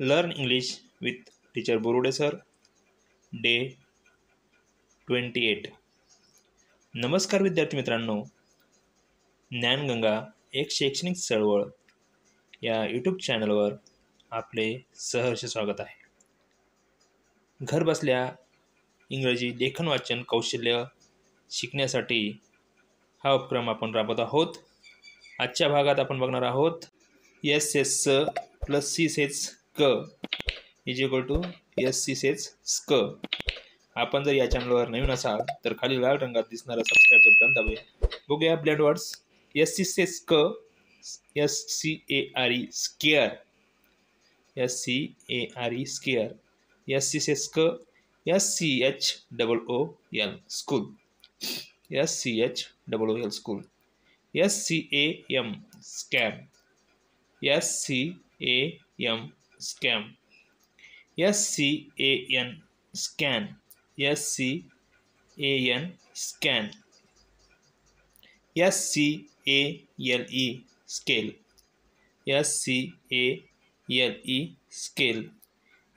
Learn English with teacher Borude sir, day 28. नमस्कार विद्यार्थी मित्रांनो, ज्ञानगंगा एक शैक्षणिक चळवळ या यूट्यूब चॅनलवर आपले सहर्ष स्वागत आहे. घर बसल्या इंग्रजी लेखन वाचन कौशल्य शिकण्यासाठी हा उपक्रम आपण राबवत आहोत. आजच्या भागात आपण बघणार आहोत S S plus C says क is equal to S C says स्क. आपण जर या चॅनलवर नवीन असाल तर खाली लाल रंगात दिसणारा सबस्क्राईबचं बटन दाबूया. बघूया blend words. S C says क, S C A R E scare, S C A R E scare, S C says क, S C H double O L school, S C H double O L school, S C A M scam, S C A M scam, S C A N scan, S C A N scan, S C A L E scale, S C A L E scale,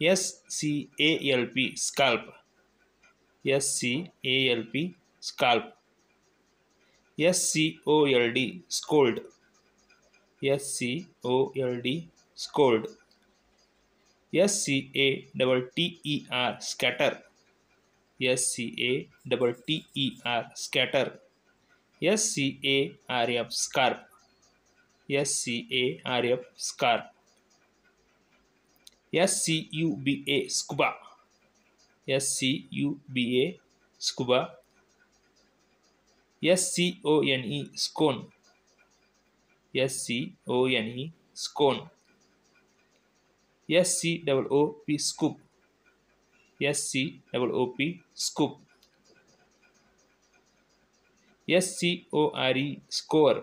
S C A L P scalp, S C A L P scalp, S C O L D scold, S C O L D scold, S C A double T E R scatter, S C A double T E R scatter, S C A R F scarf, S C A R F scarf, S C U B A scuba, S C U B A scuba, S C O N E scone, S C O N E scone, S C double O P scoop, S C double O P scoop, S C O R E score,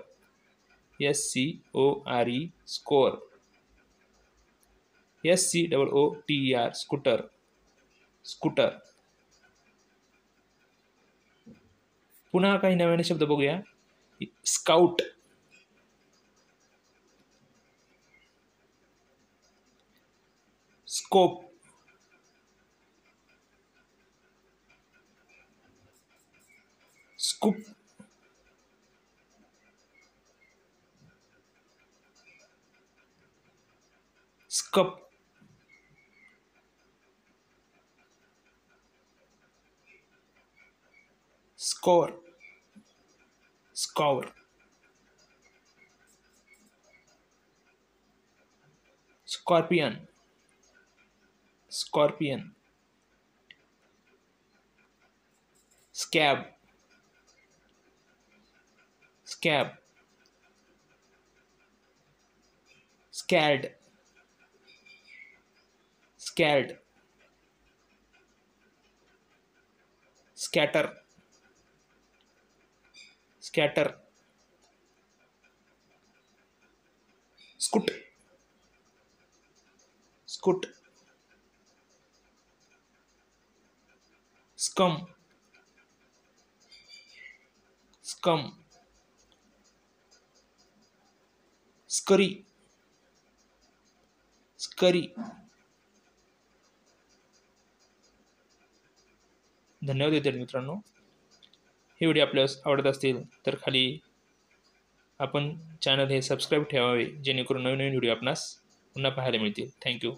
S C O R E score, S C double O T E R scooter, scooter. पुन्हा काही नवीन शब्द बघूया. Scout, scope, scoop, scup, score, scour, scorpion, scorpion, scab, scab, scald, scald, scatter, scatter, scoot, scoot, scum, scum, scurry, scurry. धन्यवाद विद्यार्थी मित्रांनो. हे video आपल्यास आवडत असतील तर खाली आपण चॅनल हे सबस्क्राईब ठेवावे जेणेकरून नवीन नवीन व्हिडिओ आपणास पुन्हा पाहायला मिळतील. थँक्यू.